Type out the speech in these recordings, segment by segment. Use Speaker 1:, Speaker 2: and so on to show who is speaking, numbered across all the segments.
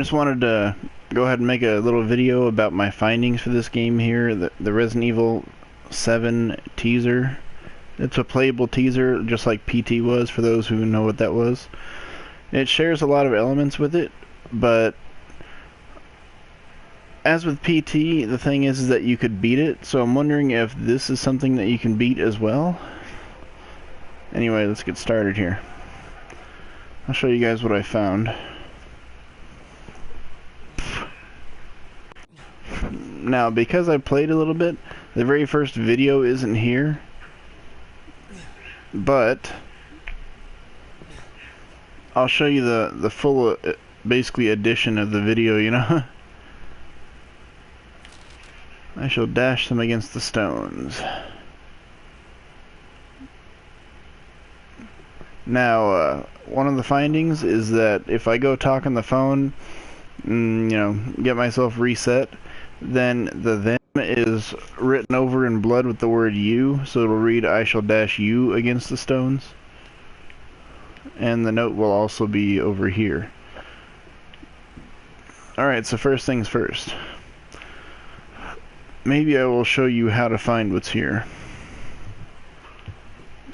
Speaker 1: Just wanted to go ahead and make a little video about my findings for this game here, the Resident Evil 7 teaser. It's a playable teaser, just like PT was, for those who know what that was. It shares a lot of elements with it, but as with PT, the thing is that you could beat it, so I'm wondering if this is something that you can beat as well. Anyway, let's get started here. I'll show you guys what I found. Now, because I played a little bit, the very first video isn't here, but I'll show you the full, basically, edition of the video, you know? I shall dash them against the stones. Now, one of the findings is that if I go talk on the phone, get myself reset, then the them is written over in blood with the word you, so it'll read I shall dash you against the stones. And the note will also be over here. Alright, so first things first. Maybe I will show you how to find what's here,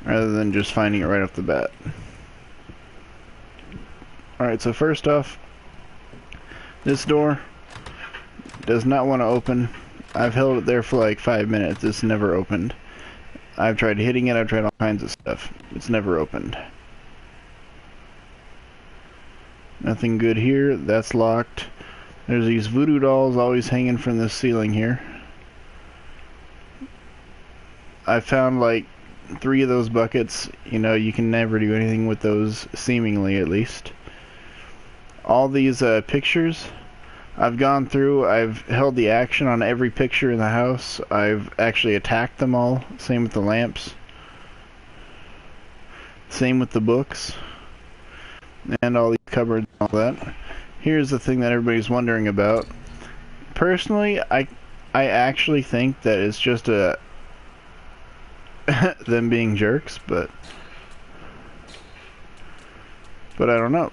Speaker 1: rather than just finding it right off the bat. Alright, so first off, this door does not want to open. I've held it there for like 5 minutes. It's never opened. I've tried hitting it. I've tried all kinds of stuff. It's never opened. Nothing good here. That's locked. There's these voodoo dolls always hanging from the ceiling here. I found like 3 of those buckets. You know, you can never do anything with those, seemingly at least. All these pictures, I've gone through, I've held the action on every picture in the house. I've actually attacked them all. Same with the lamps. Same with the books. And all these cupboards and all that. Here's the thing that everybody's wondering about. Personally, I actually think that it's just a them being jerks, but I don't know.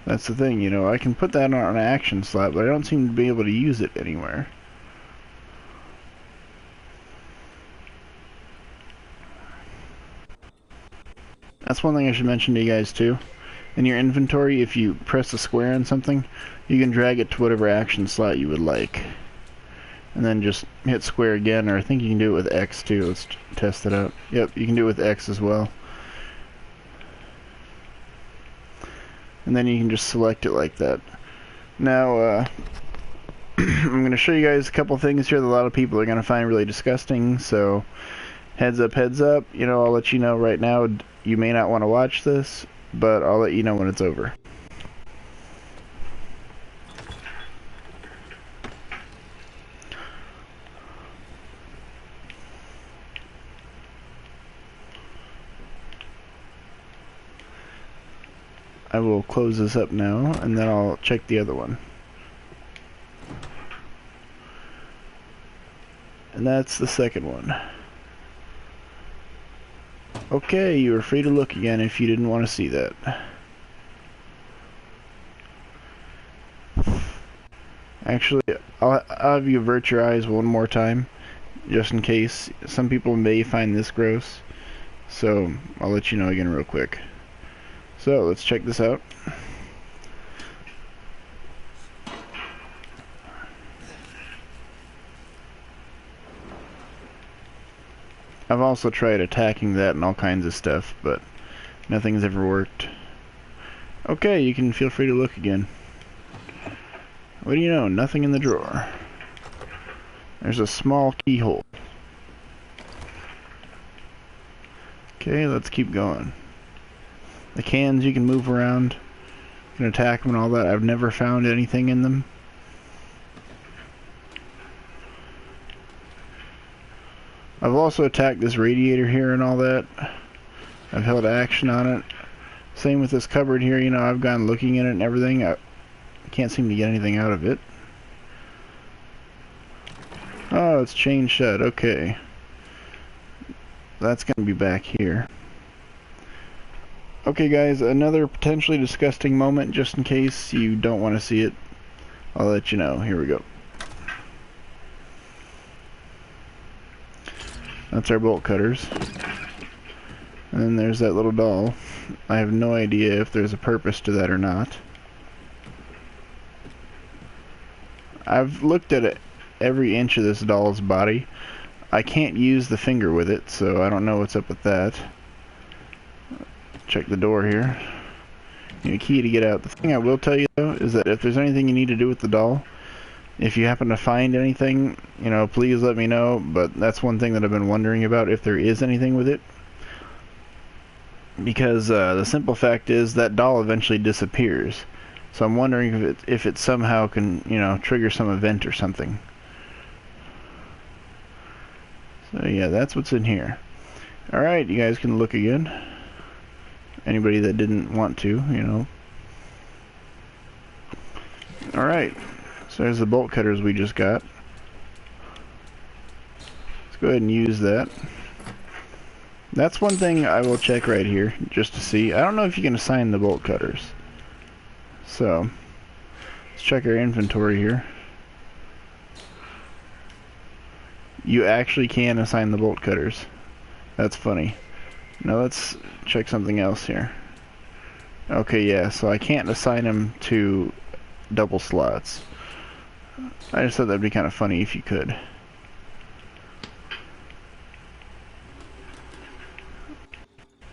Speaker 1: That's the thing, you know, I can put that on an action slot, but I don't seem to be able to use it anywhere. That's one thing I should mention to you guys too. In your inventory, if you press the square on something, you can drag it to whatever action slot you would like. And then just hit square again, or I think you can do it with X too. Let's test it out. Yep, you can do it with X as well. And then you can just select it like that. Now, I'm going to show you guys a couple things here that a lot of people are going to find really disgusting, so heads up, you know, I'll let you know right now, you may not want to watch this, but I'll let you know when it's over. I will close this up now, and then I'll check the other one. And that's the second one. Okay, you are free to look again if you didn't want to see that. Actually, I'll have you avert your eyes one more time, just in case. Some people may find this gross, so I'll let you know again real quick. So, let's check this out. I've also tried attacking that and all kinds of stuff, but nothing's ever worked. Okay, you can feel free to look again. What do you know? Nothing in the drawer. There's a small keyhole. Okay, let's keep going. The cans you can move around. You can attack them and all that. I've never found anything in them. I've also attacked this radiator here and all that. I've held action on it. Same with this cupboard here, you know, I've gone looking in it and everything. I can't seem to get anything out of it. Oh, it's chained shut, okay. that's going to be back here. Okay guys, another potentially disgusting moment, just in case you don't want to see it. I'll let you know. Here we go. That's our bolt cutters. And then there's that little doll. I have no idea if there's a purpose to that or not. I've looked at every inch of this doll's body. I can't use the finger with it, so I don't know what's up with that. Check the door here. You need a key to get out. The thing I will tell you though is that if there's anything you need to do with the doll, if you happen to find anything, you know, please let me know. But that's one thing that I've been wondering about, if there is anything with it. Because the simple fact is that doll eventually disappears. So I'm wondering if it somehow can, you know, trigger some event or something. So yeah, that's what's in here. Alright, you guys can look again. Anybody that didn't want to, you know. Alright, so there's the bolt cutters we just got. Let's go ahead and use that. That's one thing I will check right here, just to see. I don't know if you can assign the bolt cutters. So, let's check our inventory here. You actually can assign the bolt cutters. That's funny. Now let's check something else here. Okay, yeah, so I can't assign them to double slots. I just thought that'd be kind of funny if you could.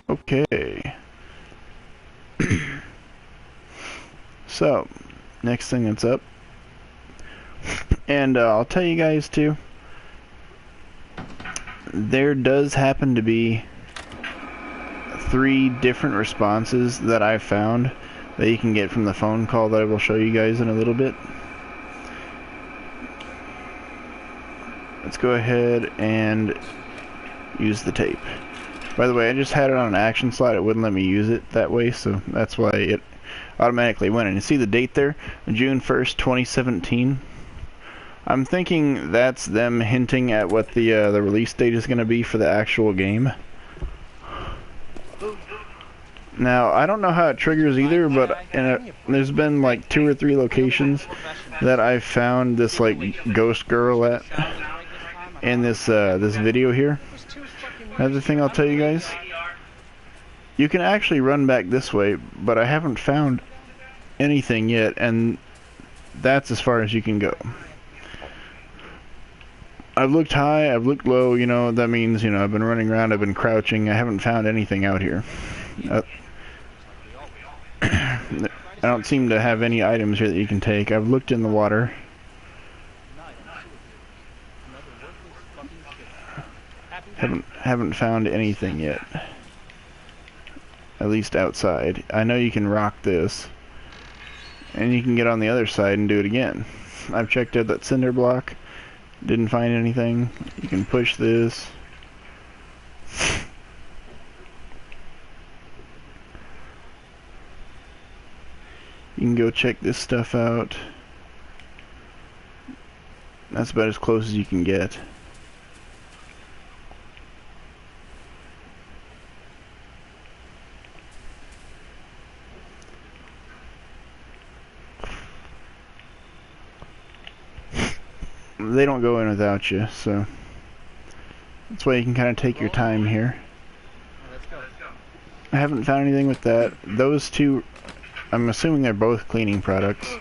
Speaker 1: Okay. So, next thing that's up. And I'll tell you guys too, there does happen to be 3 different responses that I've found that you can get from the phone call that I will show you guys in a little bit. Let's go ahead and use the tape. By the way, I just had it on an action slot. It wouldn't let me use it that way, so that's why it automatically went. And you see the date there? June 1st, 2017. I'm thinking that's them hinting at what the release date is going to be for the actual game. Now, I don't know how it triggers either, but there's been like 2 or 3 locations that I've found this like ghost girl at in this this video here. Another thing I'll tell you guys, you can actually run back this way, but I haven't found anything yet, and that's as far as you can go. I've looked high, I've looked low, you know, that means, you know, I've been running around, I've been crouching, I haven't found anything out here. I don't seem to have any items here that you can take. I've looked in the water. Haven't found anything yet. At least outside. I know you can rock this, and you can get on the other side and do it again. I've checked out that cinder block. Didn't find anything. You can push this. You can go check this stuff out. That's about as close as you can get. They don't go in without you, so that's why you can kind of take your time here. I haven't found anything with that. Those 2, I'm assuming they're both cleaning products.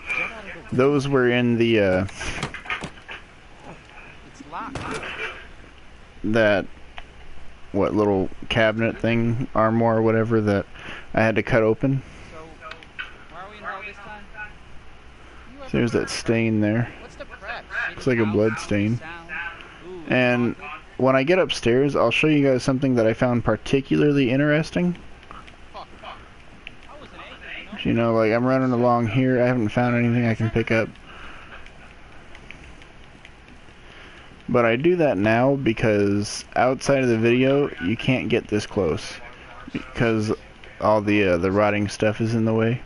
Speaker 1: Those were in the that what little cabinet thing, armoire or whatever, that I had to cut open. So there's that stain there. Looks like a blood stain. And when I get upstairs, I'll show you guys something that I found particularly interesting. You know, like I'm running along here, I haven't found anything I can pick up. But I do that now because outside of the video, you can't get this close because all the rotting stuff is in the way.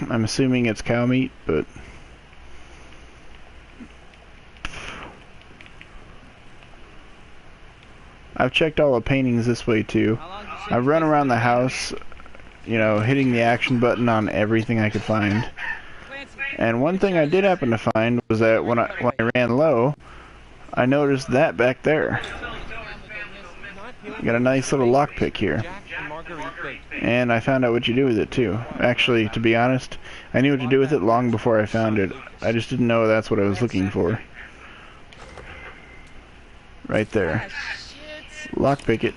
Speaker 1: I'm assuming it's cow meat, but I've checked all the paintings this way too. I've run around the house, you know, hitting the action button on everything I could find. And one thing I did happen to find was that when I ran low, I noticed that back there. Got a nice little lockpick here. And I found out what you do with it too. Actually, to be honest, I knew what to do with it long before I found it. I just didn't know that's what I was looking for. Right there. Lockpick it.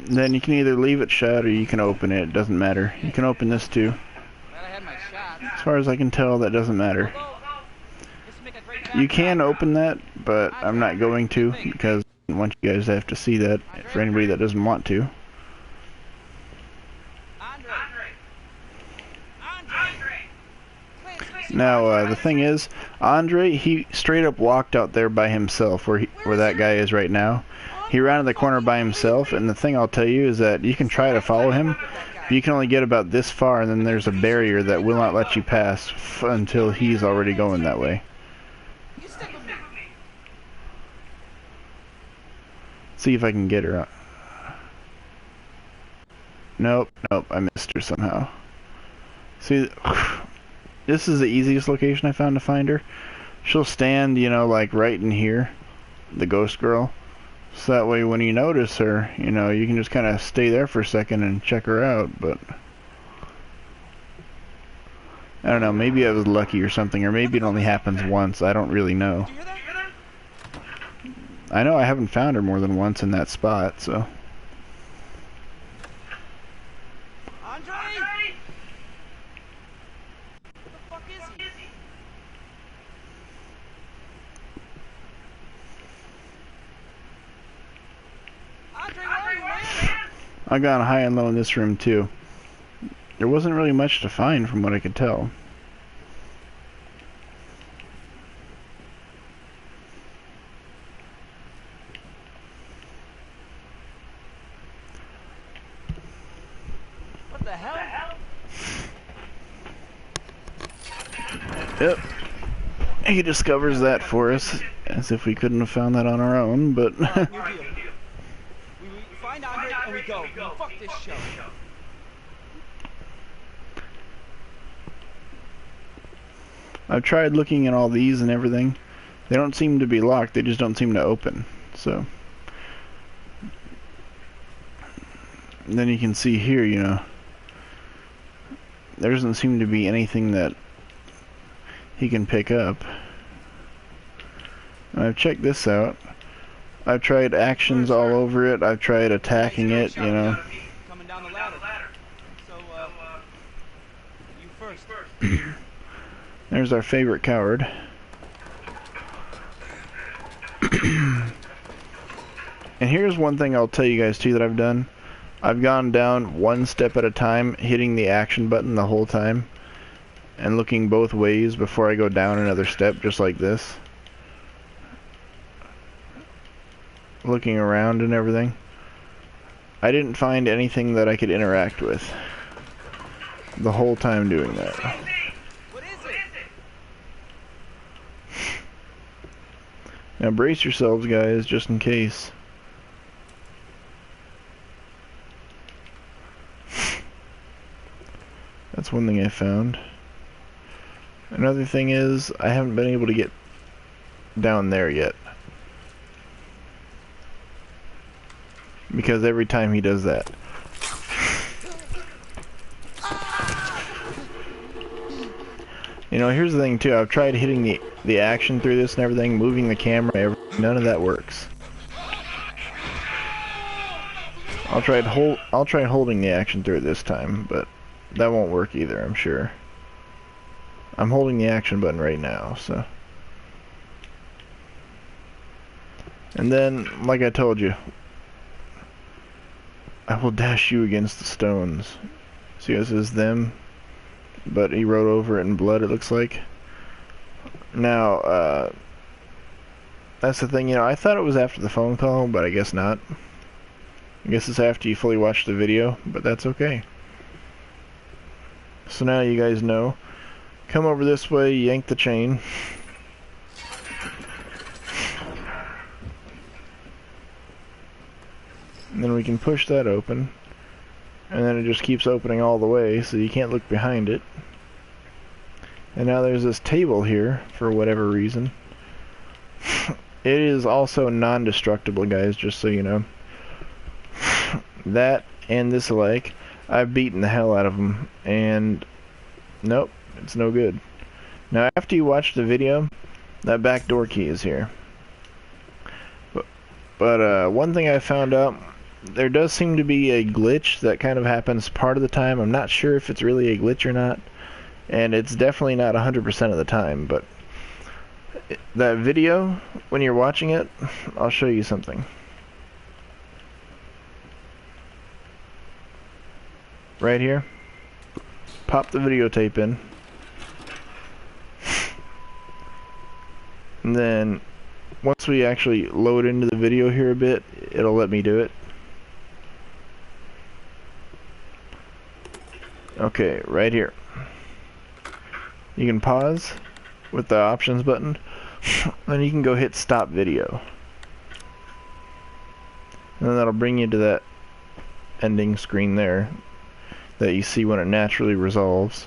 Speaker 1: Then you can either leave it shut or you can open it. It doesn't matter. You can open this too. As far as I can tell, that doesn't matter. You can open that, but I'm not going to because I want you guys to have to see that for anybody that doesn't want to. Now, the thing is, Andre, he straight up walked out there by himself where that guy is right now. He rounded the corner by himself, and the thing I'll tell you is that you can try to follow him, but you can only get about this far, and then there's a barrier that will not let you pass until he's already going that way. See if I can get her. Nope, I missed her somehow. See, this is the easiest location I found to find her. She'll stand, you know, like right in here, the ghost girl. So that way when you notice her, you know, you can just kind of stay there for a second and check her out, but I don't know, maybe I was lucky or something, or maybe it only happens once, I don't really know. I know I haven't found her more than once in that spot, so.
Speaker 2: Andre? Where the fuck is he? Andre, where are you, man?
Speaker 1: I've gone high and low in this room too. There wasn't really much to find from what I could tell.
Speaker 2: What the hell?
Speaker 1: Yep. He discovers that for us, as if we couldn't have found that on our own, but
Speaker 2: New deal. We find Andre and we go. Fuck this show.
Speaker 1: I've tried looking at all these and everything. They don't seem to be locked, they just don't seem to open. So and then you can see here, you know, there doesn't seem to be anything that he can pick up. I've checked this out. I've tried actions all over it. I've tried attacking it, you know.
Speaker 2: Coming down the ladder. So, you first.
Speaker 1: There's our favorite coward. And here's one thing I'll tell you guys too that I've done. I've gone down one step at a time, hitting the action button the whole time, and looking both ways before I go down another step, just like this. Looking around and everything. I didn't find anything that I could interact with the whole time doing that.
Speaker 2: What is it?
Speaker 1: Now brace yourselves, guys, just in case. That's one thing I found. Another thing is, I haven't been able to get down there yet. Because every time he does that. You know, here's the thing too, I've tried hitting the action through this and everything, moving the camera, none of that works. I'll try holding the action through it this time, but that won't work either, I'm sure. I'm holding the action button right now, so. And then, like I told you, I will dash you against the stones. See, this is them, but he wrote over it in blood, it looks like. Now, that's the thing, you know, I thought it was after the phone call, but I guess not. I guess it's after you fully watch the video, but that's okay. So now you guys know. Come over this way, yank the chain. And then we can push that open. And then it just keeps opening all the way, so you can't look behind it. And now there's this table here, for whatever reason. It is also non-destructible, guys, just so you know. That and this alike, I've beaten the hell out of them, and nope, it's no good. Now, after you watch the video, that back door key is here. But one thing I found out, there does seem to be a glitch that kind of happens part of the time. I'm not sure if it's really a glitch or not, and it's definitely not 100% of the time, but that video, when you're watching it, I'll show you something. Right here, pop the videotape in, and then once we actually load into the video here a bit, it'll let me do it. Okay, right here. You can pause with the options button, then you can go hit stop video. And then that'll bring you to that ending screen there that you see when it naturally resolves.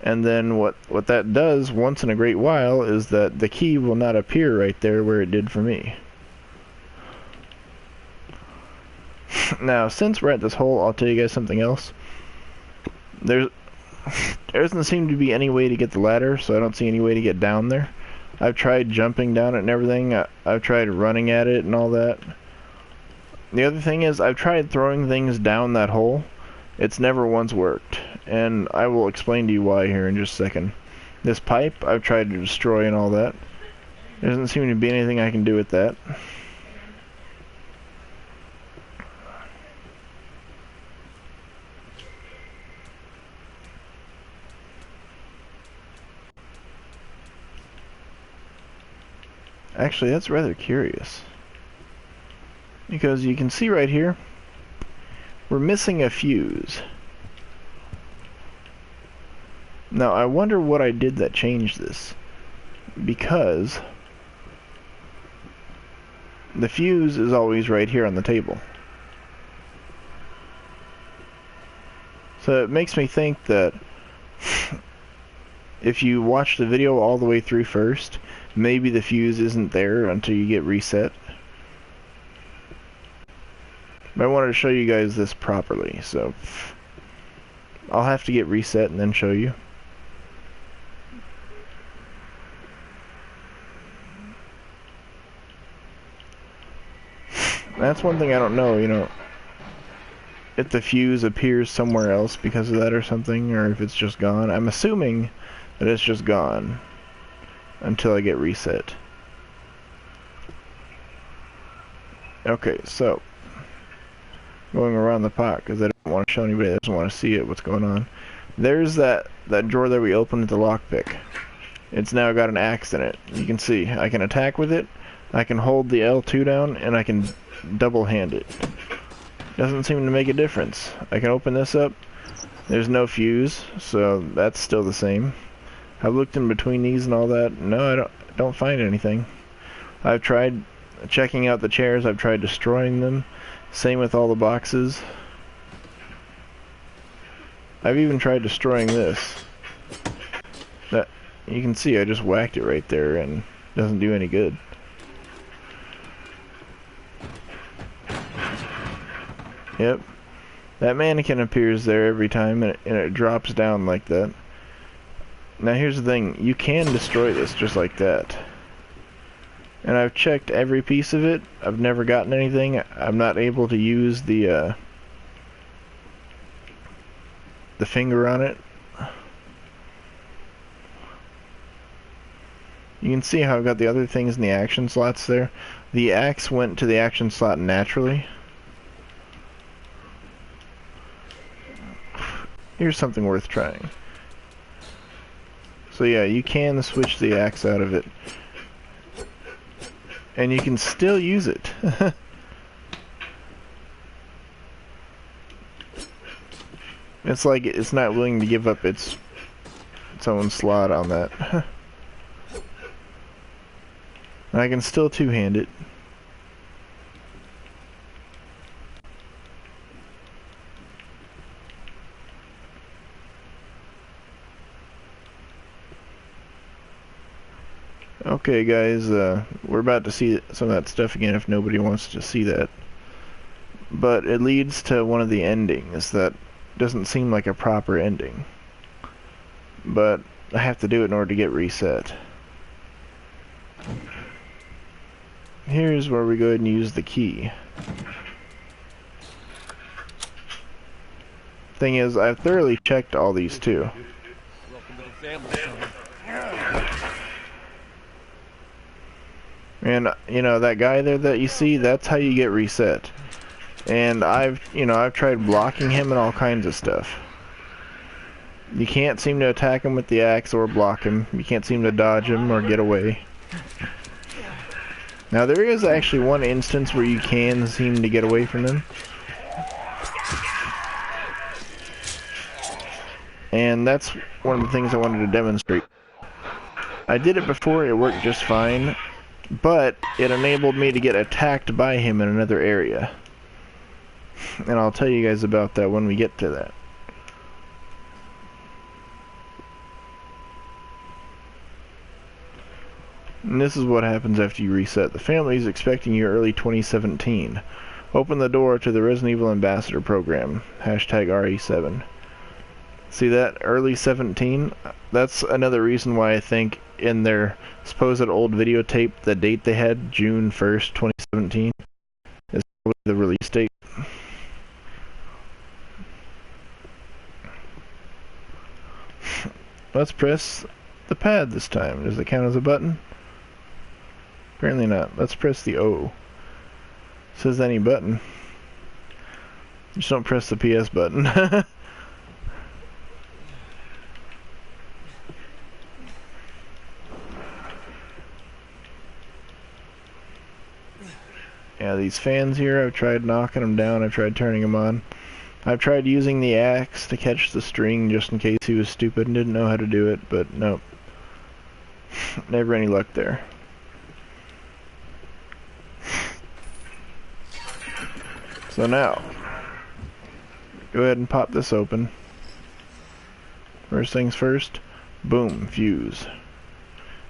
Speaker 1: And then what that does once in a great while is that the key will not appear right there where it did for me. Now, since we're at this hole, I'll tell you guys something else. There doesn't seem to be any way to get the ladder, so I don't see any way to get down there. I've tried jumping down it and everything. I've tried running at it and all that. The other thing is, I've tried throwing things down that hole. It's never once worked, and I will explain to you why here in just a second. This pipe, I've tried to destroy and all that. There doesn't seem to be anything I can do with that. Actually, that's rather curious. Because you can see right here, we're missing a fuse. Now, I wonder what I did that changed this. Because the fuse is always right here on the table. So it makes me think that if you watch the video all the way through first, maybe the fuse isn't there until you get reset. But I wanted to show you guys this properly, so I'll have to get reset and then show you. That's one thing I don't know, you know, if the fuse appears somewhere else because of that or something, or if it's just gone. I'm assuming that it's just gone until I get reset. Okay, so going around the pot because I don't want to show anybody that doesn't want to see it what's going on. There's that drawer that we opened with the lockpick. It's now got an axe in it. You can see I can attack with it, I can hold the L2 down, and I can double hand it. Doesn't seem to make a difference. I can open this up. There's no fuse, so that's still the same. I've looked in between these and all that. No, I don't find anything. I've tried checking out the chairs. I've tried destroying them. Same with all the boxes. I've even tried destroying this. That you can see I just whacked it right there and it doesn't do any good. Yep. That mannequin appears there every time and it drops down like that. Now here's the thing, you can destroy this just like that. And I've checked every piece of it. I've never gotten anything. I'm not able to use the finger on it. You can see how I've got the other things in the action slots there. The axe went to the action slot naturally. Here's something worth trying. So yeah, you can switch the axe out of it. And you can still use it. It's like it's not willing to give up its own slot on that. And I can still two-hand it. Okay guys, we're about to see some of that stuff again if nobody wants to see that. But it leads to one of the endings that doesn't seem like a proper ending. But I have to do it in order to get reset. Here's where we go ahead and use the key. Thing is, I've thoroughly checked all these too.
Speaker 2: Welcome to the family.
Speaker 1: And, you know, that guy there that you see, that's how you get reset. And I've tried blocking him and all kinds of stuff. You can't seem to attack him with the axe or block him. You can't seem to dodge him or get away. Now there is actually one instance where you can seem to get away from him. And that's one of the things I wanted to demonstrate. I did it before, it worked just fine, but it enabled me to get attacked by him in another area. And I'll tell you guys about that when we get to that. And this is what happens after you reset. The family is expecting you early 2017. Open the door to the Resident Evil Ambassador program. Hashtag RE7. See that? Early 17? That's another reason why I think in their supposed old videotape, the date they had, June 1st, 2017, is probably the release date. Let's press the pad this time. Does it count as a button? Apparently not. Let's press the O. It says any button. Just don't press the PS button. Yeah, these fans here, I've tried knocking them down, I've tried turning them on. I've tried using the axe to catch the string just in case he was stupid and didn't know how to do it, but nope. Never any luck there. So now, go ahead and pop this open. First things first, boom, fuse.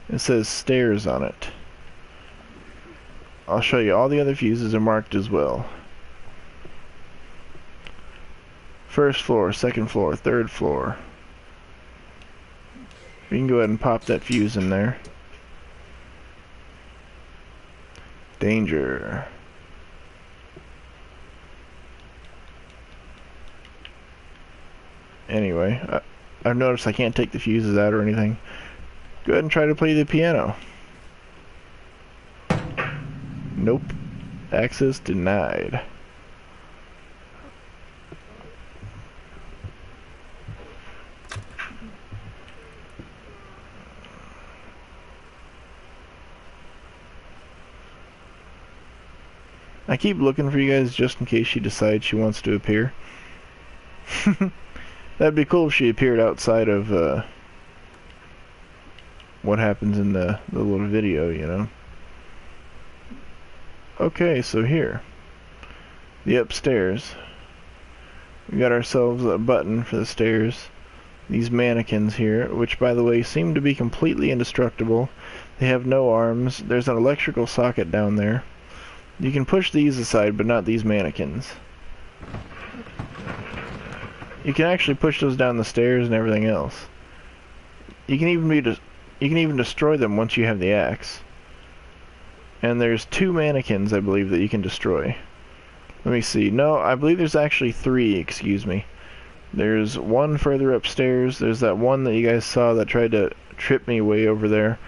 Speaker 1: It says stairs on it. I'll show you all the other fuses are marked as well. First floor, second floor, third floor. We can go ahead and pop that fuse in there. Danger. Anyway, I've noticed I can't take the fuses out or anything. Go ahead and try to play the piano. Nope. Access denied. I keep looking for you guys just in case she decides she wants to appear. That'd be cool if she appeared outside of what happens in the little video, you know. Okay, so here, the upstairs, we got ourselves a button for the stairs. These mannequins here, which by the way seem to be completely indestructible. They have no arms. There's an electrical socket down there. You can push these aside, but not these mannequins. You can actually push those down the stairs and everything else. You can even destroy them once you have the axe. And there's 2 mannequins, I believe, that you can destroy. Let me see. No, I believe there's actually 3, excuse me. There's one further upstairs. There's that one that you guys saw that tried to trip me way over there.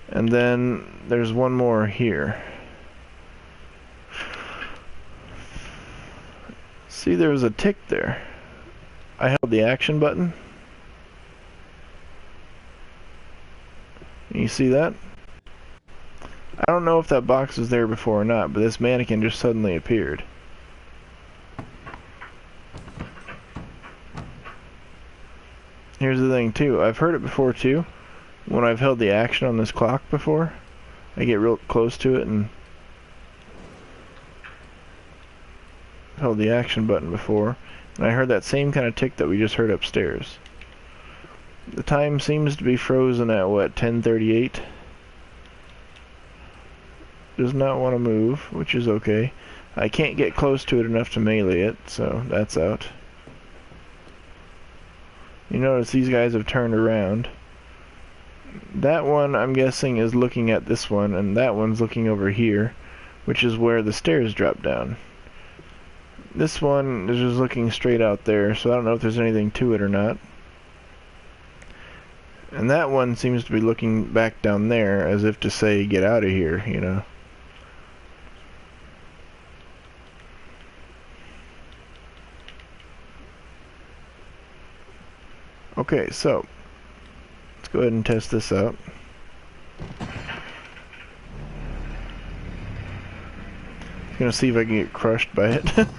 Speaker 1: And then there's one more here. See, there was a tick there. I held the action button. You see that? I don't know if that box was there before or not, but this mannequin just suddenly appeared. Here's the thing too, I've heard it before too. When I've held the action on this clock before, I get real close to it and held the action button before, and I heard that same kind of tick that we just heard upstairs. The time seems to be frozen at what, 10:38? does not want to move, which is okay. I can't get close to it enough to melee it, so that's out. You notice these guys have turned around. That one, I'm guessing, is looking at this one, and that one's looking over here, which is where the stairs drop down. This one is just looking straight out there, so I don't know if there's anything to it or not. And that one seems to be looking back down there, as if to say, get out of here, you know. Okay, so let's go ahead and test this out. I'm gonna see if I can get crushed by it. Let's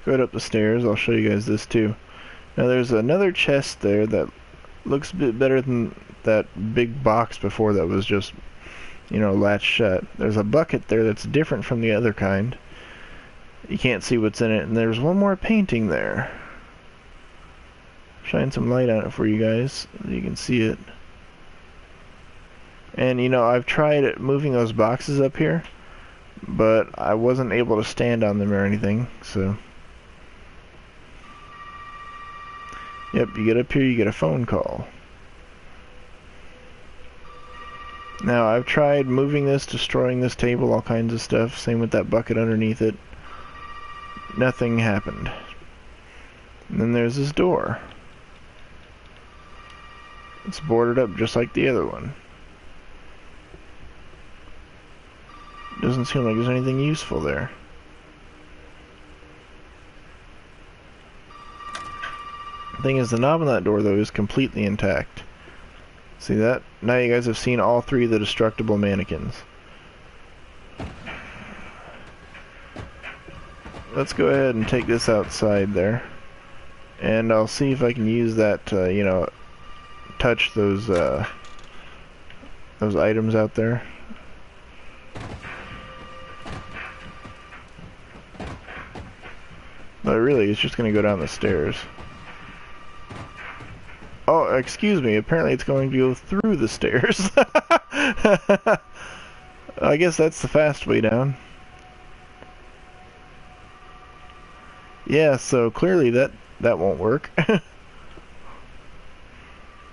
Speaker 1: go ahead up the stairs. I'll show you guys this too. Now there's another chest there that looks a bit better than that big box before that was just, you know, latched shut. There's a bucket there that's different from the other kind. You can't see what's in it, and there's one more painting there. Shine some light on it for you guys so you can see it. And you know, I've tried moving those boxes up here, but I wasn't able to stand on them or anything, so. Yep, you get up here, you get a phone call. Now, I've tried moving this, destroying this table, all kinds of stuff. Same with that bucket underneath it. Nothing happened. And then there's this door. It's boarded up just like the other one. Doesn't seem like there's anything useful there. The thing is, the knob on that door, though, is completely intact. See that? Now you guys have seen all three of the destructible mannequins. Let's go ahead and take this outside there. And I'll see if I can use that, you know, touch those items out there. But really, it's just going to go down the stairs. Oh, excuse me, apparently it's going to go through the stairs. I guess that's the fast way down. Yeah, so clearly that won't work. The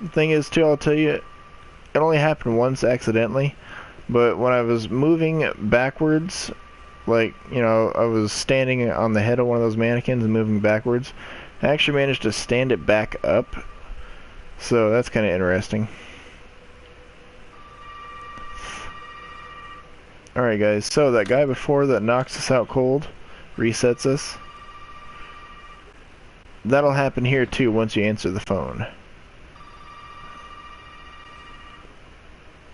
Speaker 1: thing is, too, I'll tell you, it only happened once accidentally, but when I was moving backwards, like, you know, I was standing on the head of one of those mannequins and moving backwards, I actually managed to stand it back up, so that's kind of interesting. Alright guys, so that guy before that knocks us out cold, resets us, that'll happen here too once you answer the phone.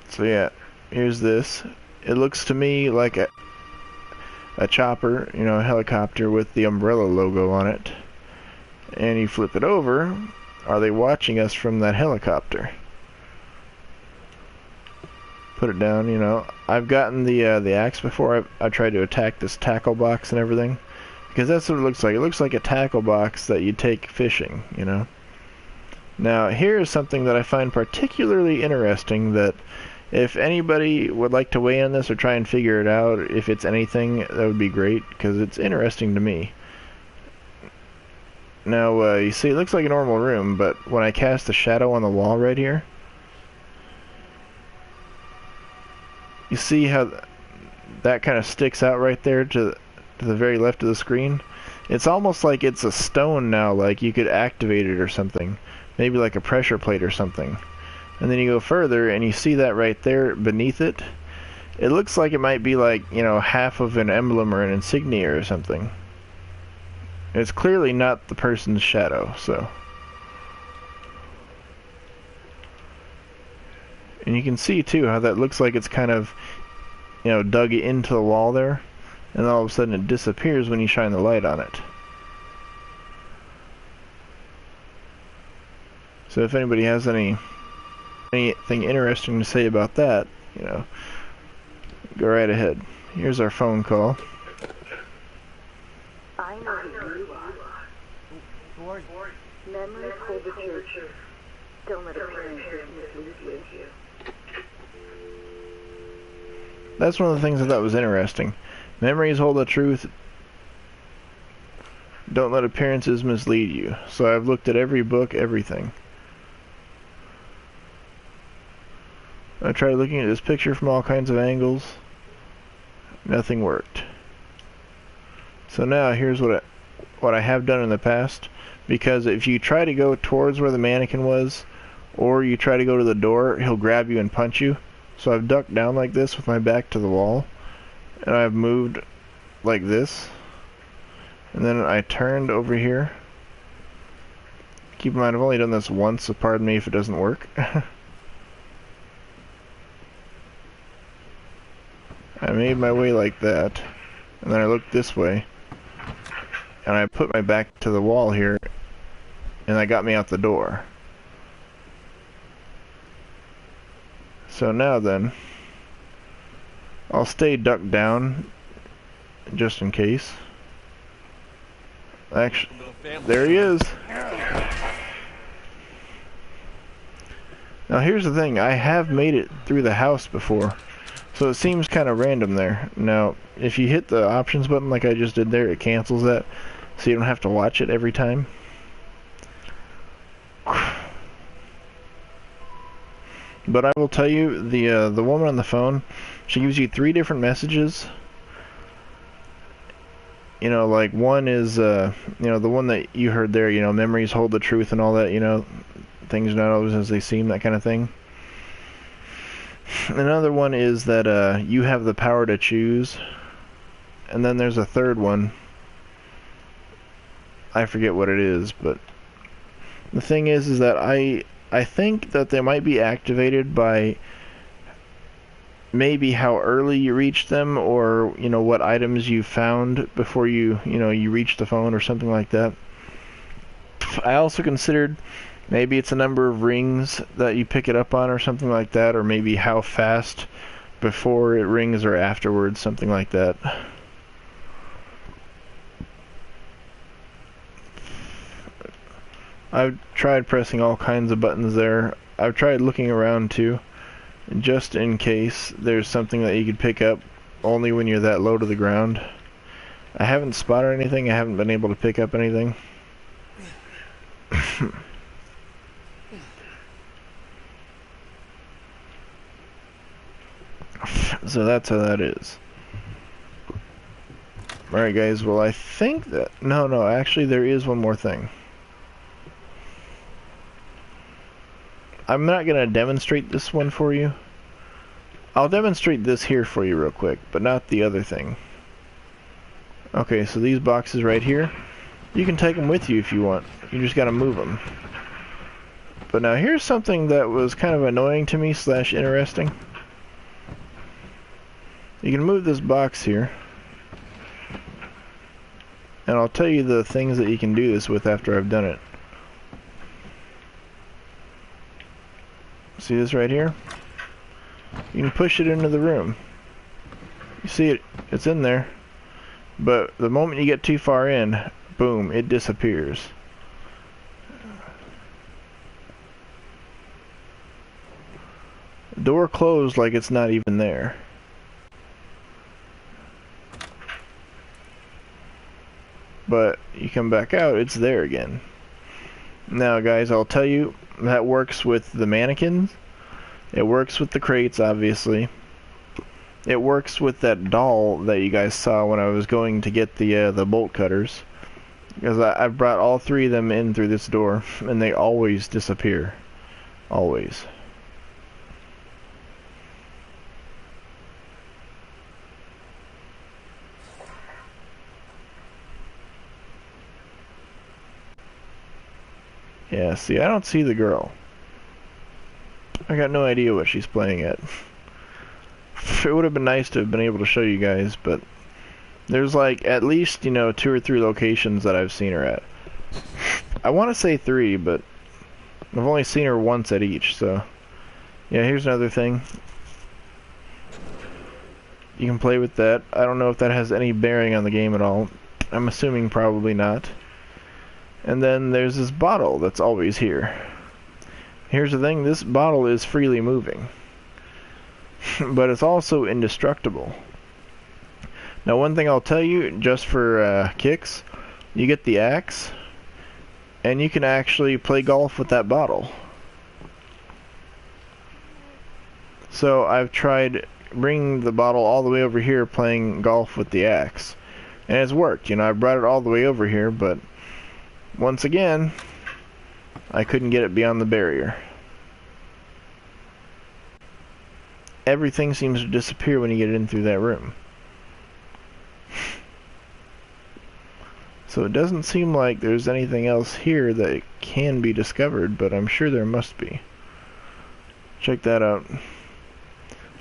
Speaker 1: So yeah, here's this. It looks to me like a chopper, you know, a helicopter with the umbrella logo on it. And you flip it over, are they watching us from that helicopter? Put it down, you know. I've gotten the axe before. I've tried to attack this tackle box and everything. Because that's what it looks like. It looks like a tackle box that you take fishing, you know. Now, here is something that I find particularly interesting that if anybody would like to weigh in this or try and figure it out, if it's anything, that would be great, because it's interesting to me. Now, you see, it looks like a normal room, but when I cast the shadow on the wall right here, you see how that kind of sticks out right there to the very left of the screen? It's almost like it's a stone now, like you could activate it or something. Maybe like a pressure plate or something. And then you go further and you see that right there beneath it. It looks like it might be like, you know, half of an emblem or an insignia or something. It's clearly not the person's shadow, so. And you can see too how that looks like it's kind of, you know, dug into the wall there. And then all of a sudden it disappears when you shine the light on it. So if anybody has anything interesting to say about that, you know, go right ahead. Here's our phone call.
Speaker 3: I know who you are.
Speaker 2: Who are you?
Speaker 3: Memories hold the truth. Don't let appearances mislead you.
Speaker 1: That's one of the things I thought was interesting. Memories hold the truth. Don't let appearances mislead you. So I've looked at every book, everything. I tried looking at this picture from all kinds of angles. Nothing worked. So now here's what I have done in the past. Because if you try to go towards where the mannequin was, or you try to go to the door, he'll grab you and punch you. So I've ducked down like this with my back to the wall, and I've moved like this, and then I turned over here. Keep in mind, I've only done this once, so pardon me if it doesn't work. I made my way like that, and then I looked this way, and I put my back to the wall here, and that got me out the door. So now then, I'll stay ducked down, just in case. Actually, there he is. Now here's the thing, I have made it through the house before, so it seems kind of random there. Now, if you hit the options button like I just did there, it cancels that, so you don't have to watch it every time. But I will tell you, the woman on the phone, she gives you 3 different messages. You know, like one is, you know, the one that you heard there, you know, memories hold the truth and all that, you know, things are not always as they seem, that kind of thing. Another one is that you have the power to choose. And then there's a third one. I forget what it is, but the thing is that I think that they might be activated by maybe how early you reach them, or you know what items you found before you reach the phone or something like that. I also considered maybe it's a number of rings that you pick it up on or something like that, or maybe how fast before it rings or afterwards, something like that. I've tried pressing all kinds of buttons there. I've tried looking around too, just in case there's something that you could pick up only when you're that low to the ground. I haven't spotted anything. I haven't been able to pick up anything. So that's how that is. Alright guys, well I think that... No, actually there is one more thing. I'm not going to demonstrate this one for you. I'll demonstrate this here for you real quick, but not the other thing. Okay, so these boxes right here, you can take them with you if you want. You just got to move them. But now here's something that was kind of annoying to me / interesting. You can move this box here, and I'll tell you the things that you can do this with after I've done it. See this right here? You can push it into the room. You see it, it's in there. But the moment you get too far in, boom, it disappears. Door closed like it's not even there. But you come back out, it's there again. Now guys, I'll tell you, that works with the mannequins. It works with the crates, obviously. It works with that doll that you guys saw when I was going to get the bolt cutters. Because I've brought all 3 of them in through this door, and they always disappear. Always. Yeah, see, I don't see the girl. I got no idea what she's playing at. It would have been nice to have been able to show you guys, but there's like at least, you know, 2 or 3 locations that I've seen her at. I want to say 3, but I've only seen her once at each, so... Yeah, here's another thing. You can play with that. I don't know if that has any bearing on the game at all. I'm assuming probably not. And then there's this bottle that's always here. Here's the thing, this bottle is freely moving. but it's also indestructible. Now, one thing I'll tell you, just for kicks, you get the axe, and you can actually play golf with that bottle. So I've tried bringing the bottle all the way over here playing golf with the axe, and it's worked. You know, I brought it all the way over here, but once again, I couldn't get it beyond the barrier. Everything seems to disappear when you get in through that room. So it doesn't seem like there's anything else here that can be discovered, but I'm sure there must be. Check that out.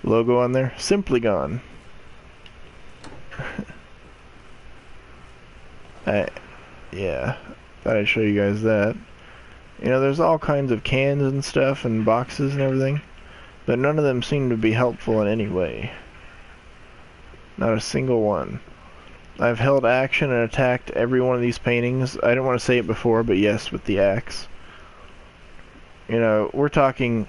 Speaker 1: Logo on there, Simply Gone. Yeah, thought I'd show you guys that. You know, there's all kinds of cans and stuff and boxes and everything, but none of them seem to be helpful in any way. Not a single one. I've held action and attacked every one of these paintings. I didn't want to say it before, but yes, with the axe. You know, we're talking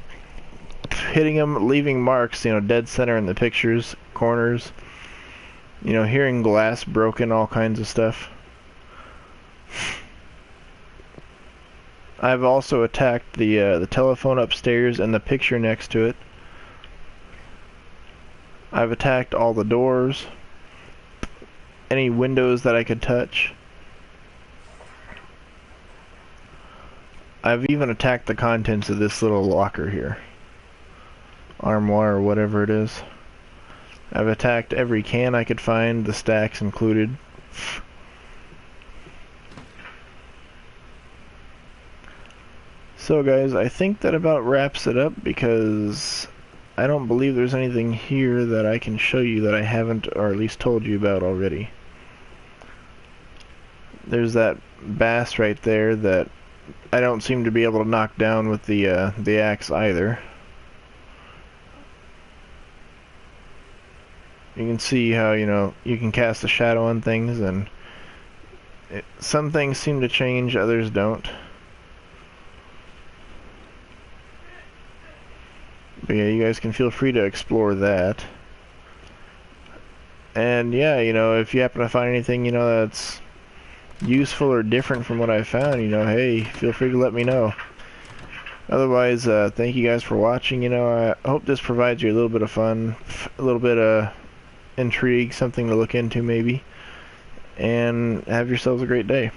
Speaker 1: hitting them, leaving marks, you know, dead center in the pictures, corners. You know, hearing glass broken, all kinds of stuff. I've also attacked the telephone upstairs and the picture next to it. I've attacked all the doors, any windows that I could touch. I've even attacked the contents of this little locker here. Armoire or whatever it is. I've attacked every can I could find, the stacks included. So guys, I think that about wraps it up, because I don't believe there's anything here that I can show you that I haven't, or at least told you about already. There's that bass right there that I don't seem to be able to knock down with the axe either. You can see how, you know, you can cast a shadow on things, and some things seem to change, others don't. But yeah, you guys can feel free to explore that. And yeah, you know, if you happen to find anything, you know, that's useful or different from what I found, you know, hey, feel free to let me know. Otherwise, thank you guys for watching. You know, I hope this provides you a little bit of fun, a little bit of intrigue, something to look into maybe. And have yourselves a great day.